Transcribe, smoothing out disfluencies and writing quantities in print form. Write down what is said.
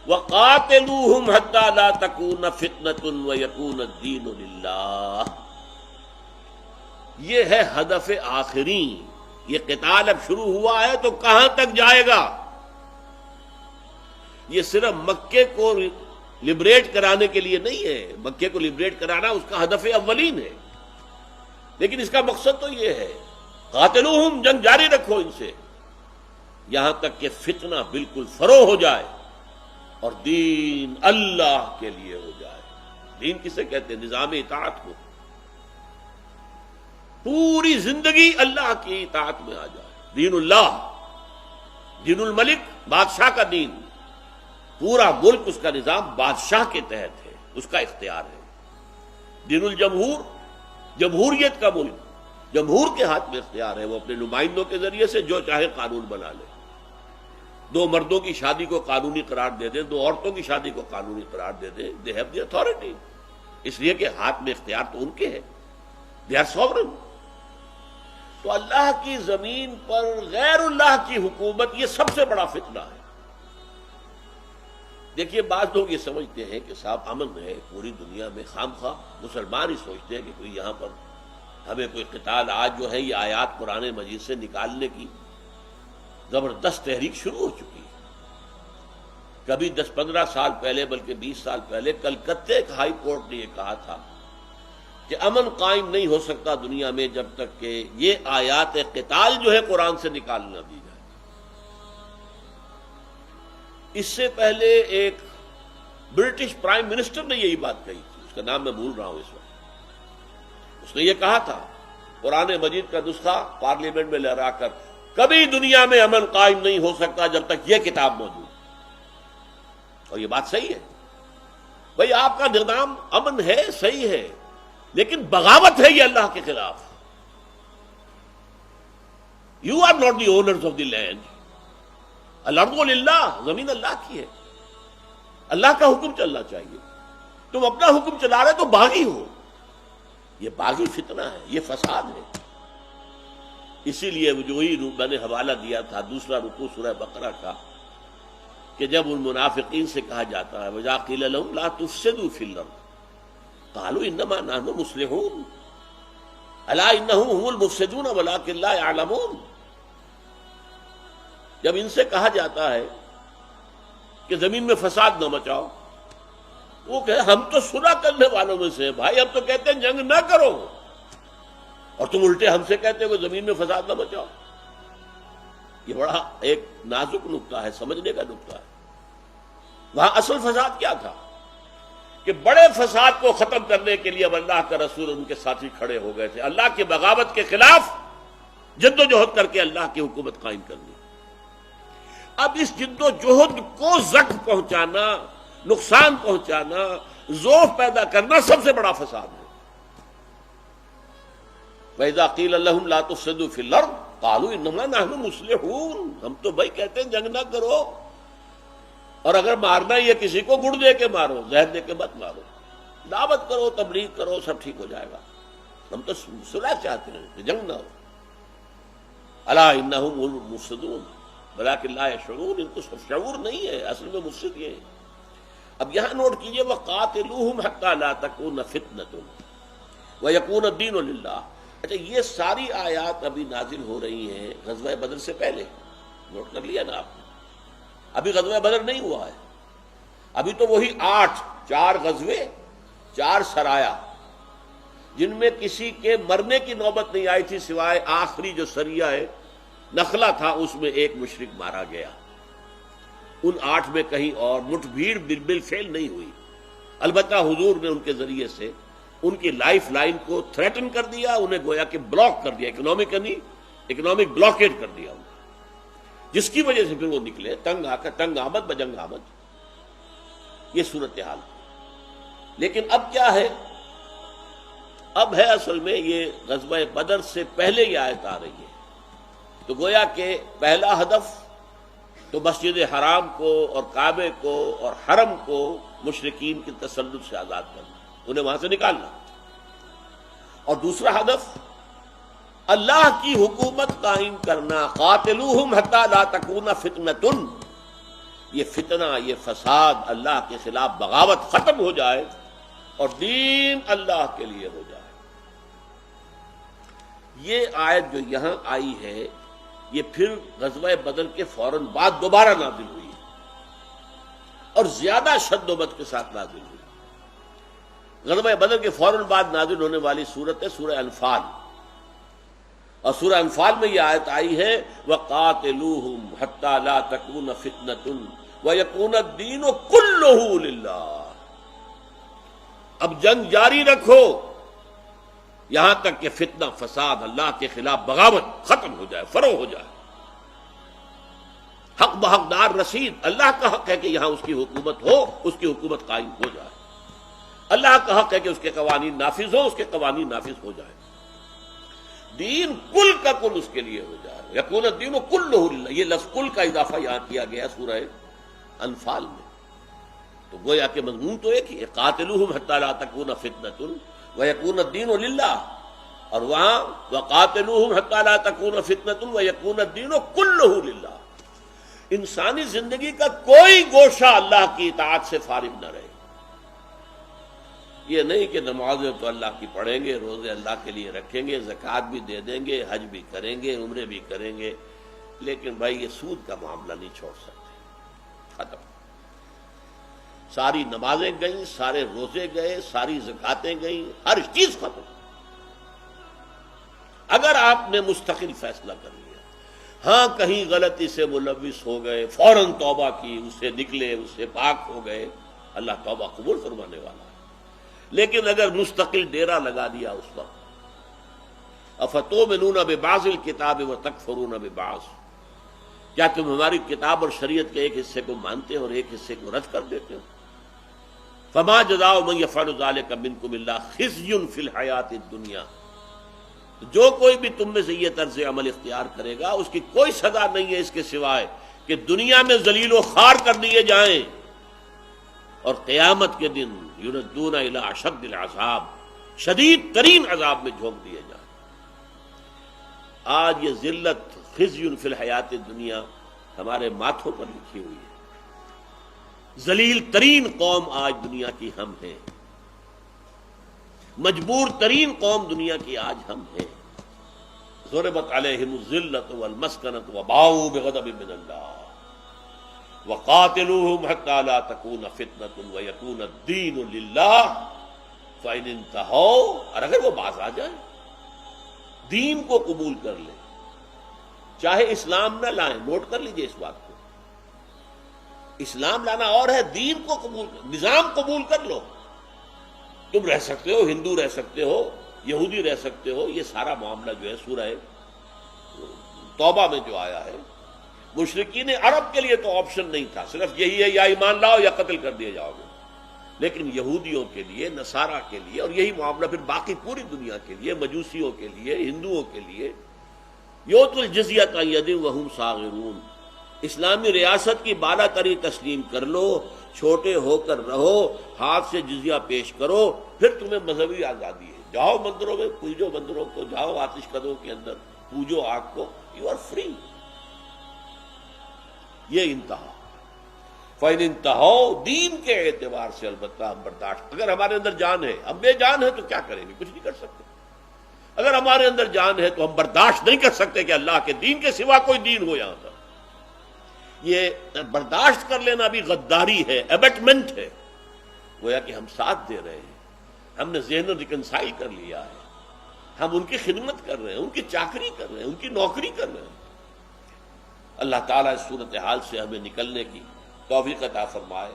وَقَاتِلُوهُمْ حَتَّى لَا تَكُونَ فِتْنَةٌ وَيَكُونَ الدِّينُ لِلَّهِ۔ یہ ہے ہدف آخری۔ یہ قتال اب شروع ہوا ہے تو کہاں تک جائے گا؟ یہ صرف مکے کو لبریٹ کرانے کے لیے نہیں ہے، مکے کو لبریٹ کرانا اس کا ہدف اولین ہے، لیکن اس کا مقصد تو یہ ہے قاتلوہم، جنگ جاری رکھو ان سے یہاں تک کہ فتنہ بالکل فروغ ہو جائے اور دین اللہ کے لیے ہو جائے۔ دین کسے کہتے ہیں؟ نظام اطاعت کو، پوری زندگی اللہ کی اطاعت میں آ جائے۔ دین اللہ، دین الملک، بادشاہ کا دین، پورا ملک اس کا نظام بادشاہ کے تحت ہے، اس کا اختیار ہے۔ دین الجمہور، جمہوریت کا ملک، جمہور کے ہاتھ میں اختیار ہے، وہ اپنے نمائندوں کے ذریعے سے جو چاہے قانون بنا لے۔ دو مردوں کی شادی کو قانونی قرار دے دیں، دو عورتوں کی شادی کو قانونی قرار دے دیں، دے ہیو دی اتھارٹی، اس لیے کہ ہاتھ میں اختیار تو ان کے ہے، دے آر سوورن۔ تو اللہ کی زمین پر غیر اللہ کی حکومت یہ سب سے بڑا فتنہ ہے۔ دیکھیے بعض لوگ یہ سمجھتے ہیں کہ صاحب امن ہے پوری دنیا میں، خام خواہ مسلمان ہی سوچتے ہیں کہ کوئی یہاں پر ہمیں کوئی قتال، آج جو ہے یہ آیات قرآن مجید سے نکالنے کی زبردست تحریک شروع ہو چکی ہے۔ کبھی 10-15 سال پہلے، بلکہ 20 سال پہلے کلکتے ہائی کورٹ نے یہ کہا تھا کہ امن قائم نہیں ہو سکتا دنیا میں جب تک کہ یہ آیات قتال جو ہے قرآن سے نکال نہ دی جائے۔ اس سے پہلے ایک برٹش پرائم منسٹر نے یہی بات کہی تھی، اس کا نام میں بھول رہا ہوں اس وقت۔ اس نے یہ کہا تھا قرآن مجید کا نسخہ پارلیمنٹ میں لہرا کر، کبھی دنیا میں امن قائم نہیں ہو سکتا جب تک یہ کتاب موجود۔ اور یہ بات صحیح ہے بھئی، آپ کا نظام امن ہے، صحیح ہے، لیکن بغاوت ہے یہ اللہ کے خلاف۔ You are not the owners of the land, الارض للہ، زمین اللہ کی ہے، اللہ کا حکم چلنا چاہیے۔ تم اپنا حکم چلا رہے تو باغی ہو، یہ باغی فتنہ ہے، یہ فساد ہے۔ اسی لیے جو ہی میں نے حوالہ دیا تھا دوسرا رکوع سورہ بقرہ کا، کہ جب ان منافقین سے کہا جاتا ہے وَإِذَا قِيلَ لَهُمْ لَا تُفْسِدُوا فِي الْأَرْضِ قَالُوا إِنَّمَا نَحْنُ مُصْلِحُونَ أَلَا إِنَّهُمْ هُمُ الْمُفْسِدُونَ وَلَٰكِن لَا يَعْلَمُونَ۔ جب ان سے کہا جاتا ہے کہ زمین میں فساد نہ مچاؤ، وہ کہ ہم تو صلح کرنے والوں میں سے، بھائی ہم تو کہتے ہیں جنگ نہ کرو، اور تم الٹے ہم سے کہتے ہو کہ زمین میں فساد نہ مچاؤ۔ یہ بڑا ایک نازک نقطہ ہے، سمجھنے کا نقطہ ہے۔ وہاں اصل فساد کیا تھا کہ بڑے فساد کو ختم کرنے کے لیے اب اللہ کا رسول ان کے ساتھی کھڑے ہو گئے تھے، اللہ کی بغاوت کے خلاف جد و جہد کر کے اللہ کی حکومت قائم کرنی۔ اب اس جد و جہد کو زخم پہنچانا، نقصان پہنچانا، ذوف پیدا کرنا سب سے بڑا فساد ہے۔ وَإِذَا قِيلَ لَهُمْ لَا تُفْسِدُوا فِي الْأَرْضِ قَالُوا إِنَّمَا نَحْنُ مُصْلِحُونَ، ہم تو بھائی کہتے ہیں جنگ نہ کرو، اور اگر مارنا ہی ہے کسی کو گڑ دے کے مارو، زہر دے کے مت مارو، دعوت کرو، تبلیغ کرو، سب ٹھیک ہو جائے گا۔ ہم تو صلح چاہتے ہیں کہ جنگ نہ ہو۔ أَلَا إِنَّهُمْ هُمُ الْمُفْسِدُونَ وَلَٰكِن لَا يَشْعُرُونَ، ان کو شعور نہیں ہے، اصل میں مفسد یہ ہے۔ اب یہاں نوٹ کیجئے وَقَاتِلُوهُمْ حَتَّىٰ لَا تَكُونَ فِتْنَةٌ وَيَكُونَ الدِّينُ لِلَّهِ۔ اچھا، یہ ساری آیات ابھی نازل ہو رہی ہیں غزوہ بدر سے پہلے، نوٹ کر لیا نا آپ نے؟ ابھی غزوہ بدر نہیں ہوا ہے، ابھی تو وہی 4 غزوے 4 سرایا، جن میں کسی کے مرنے کی نوبت نہیں آئی تھی سوائے آخری جو سریہ ہے نخلا تھا، اس میں ایک مشرک مارا گیا۔ ان 8 میں کہیں اور مٹھ بھیڑ بالفعل نہیں ہوئی، البتہ حضور نے ان کے ذریعے سے ان کی لائف لائن کو تھریٹن کر دیا، انہیں گویا کہ بلاک کر دیا، اکنامک بلاکیٹ کر دیا انہیں، جس کی وجہ سے پھر وہ نکلے تنگ آمد بجنگ آمد، یہ صورتحال۔ لیکن اب کیا ہے؟ اب ہے اصل میں یہ غزوہ بدر سے پہلے یہ آیت آ رہی ہے، تو گویا کہ پہلا ہدف تو مسجد حرام کو اور کعبے کو اور حرم کو مشرکین کے تسلط سے آزاد کرنا، انہیں وہاں سے نکالنا، اور دوسرا ہدف اللہ کی حکومت قائم کرنا، قاتلوہم حتی لا تکون فتنۃ، یہ فتنہ، یہ فساد، اللہ کے خلاف بغاوت ختم ہو جائے اور دین اللہ کے لیے ہو جائے۔ یہ آیت جو یہان آئی ہے یہ پھر غزوہ بدر کے فوراً بعد دوبارہ نازل ہوئی اور زیادہ شد و بد کے ساتھ نازل ہوئی۔ غزوہ بدر کے فوراً بعد نازل ہونے والی سورت ہے سورہ انفال، اور سورہ انفال میں یہ آیت آئی ہے وَقَاتِلُوهُمْ حَتَّى لَا تَكُونَ فِتْنَةٌ وَيَكُونَ الدِّينُ كُلُّهُ لِلَّهِ۔ اب جنگ جاری رکھو یہاں تک کہ فتنہ، فساد، اللہ کے خلاف بغاوت ختم ہو جائے، فروغ ہو جائے۔ حق بحقدار رسید، اللہ کا حق ہے کہ یہاں اس کی حکومت ہو، اس کی حکومت قائم ہو جائے۔ اللہ کا حق ہے کہ اس کے قوانین نافذ ہو، اس کے قوانین نافذ ہو جائے۔ دین کل کا کل اس کے لیے ہو جائے۔ یکون الدین کلہ للہ، یہ لفظ کل کا اضافہ یہاں کیا گیا سورہ انفال میں، تو گویا کہ مضمون تو ایک ہی ہے، قاتلوہم حتی لا تکون فتنۃ ویکون الدین للہ، اور وہاں وقاتلوہم حتی لا تکون فتنۃ ویکون الدین کلہ للہ۔ انسانی زندگی کا کوئی گوشہ اللہ کی اطاعت سے فارغ نہ رہے۔ یہ نہیں کہ نمازیں تو اللہ کی پڑھیں گے، روزے اللہ کے لیے رکھیں گے، زکوٰۃ بھی دے دیں گے، حج بھی کریں گے، عمرے بھی کریں گے، لیکن بھائی یہ سود کا معاملہ نہیں چھوڑ سکتے، ختم۔ ساری نمازیں گئیں، سارے روزے گئے، ساری زکوٰتیں گئیں، ہر چیز ختم۔ اگر آپ نے مستقل فیصلہ کر لیا، ہاں کہیں غلطی سے ملوث ہو گئے، فوراً توبہ کی، اس سے نکلے، اس سے پاک ہو گئے، اللہ توبہ قبول فرمانے والا ہے۔ لیکن اگر مستقل ڈیرا لگا دیا اس وقت، افتؤمنون ببعض الکتاب وتکفرون ببعض، کیا تم ہماری کتاب اور شریعت کے ایک حصے کو مانتے ہو اور ایک حصے کو رد کر دیتے ہو؟ فما جزاء من يفعل ذلك منكم الا خزي في الحیاۃ الدنیا، جو کوئی بھی تم میں سے یہ طرز عمل اختیار کرے گا اس کی کوئی سزا نہیں ہے اس کے سوائے کہ دنیا میں ذلیل و خوار کر دیے جائیں، اور قیامت کے دن یردون الی اشد العذاب، شدید ترین عذاب میں جھونک دیے جائیں۔ آج یہ ذلت، خزی فی الحیات الدنیا ہمارے ماتھوں پر لکھی ہوئی ہے۔ ذلیل ترین قوم آج دنیا کی ہم ہیں، مجبور ترین قوم دنیا کی آج ہم ہیں۔ ضربت علیہم الذلۃ والمسکنۃ وباؤوا بغضب من اللہ وقاتلوہم حتی لا تکون فتنۃ ویکون الدین للہ فإن انتہوا، اور اگر وہ باز آ جائیں، دین کو قبول کر لیں، چاہے اسلام نہ لائیں، نوٹ کر لیجئے اس بات کو، اسلام لانا اور ہے، دین کو قبول، نظام قبول کر لو۔ تم رہ سکتے ہو، ہندو رہ سکتے ہو، یہودی رہ سکتے ہو، یہ سارا معاملہ جو ہے سورہ توبہ میں جو آیا ہے، مشرکین عرب کے لیے تو آپشن نہیں تھا، صرف یہی ہے یا ایمان لاؤ یا قتل کر دیے جاؤ گے، لیکن یہودیوں کے لیے، نصارہ کے لیے، اور یہی معاملہ پھر باقی پوری دنیا کے لیے، مجوسیوں کے لیے، ہندوؤں کے لیے، یؤتوا الجزیۃ عن ید وہم صاغرون، اسلامی ریاست کی بالا تری تسلیم کر لو، چھوٹے ہو کر رہو، ہاتھ سے جزیہ پیش کرو، پھر تمہیں مذہبی آزادی ہے، جاؤ مندروں میں پوجو، مندروں کو جاؤ، آتش کدوں کے اندر پوجو آگ کو، یو آر فری۔ یہ انتہا، فَإِنِ انتہوا، دین کے اعتبار سے البتہ ہم برداشت، اگر ہمارے اندر جان ہے، ہم بے جان ہے تو کیا کریں گے، کچھ نہیں کر سکتے۔ اگر ہمارے اندر جان ہے تو ہم برداشت نہیں کر سکتے کہ اللہ کے دین کے سوا کوئی دین ہو یہاں پر۔ یہ برداشت کر لینا بھی غداری ہے، ایبٹمنٹ ہے، گویا کہ ہم ساتھ دے رہے ہیں، ہم نے ذہن ریکنسائل کر لیا ہے، ہم ان کی خدمت کر رہے ہیں، ان کی چاکری کر رہے ہیں، ان کی نوکری کر رہے ہیں۔ اللہ تعالیٰ اس صورتحال سے ہمیں نکلنے کی توفیق عطا فرمائے۔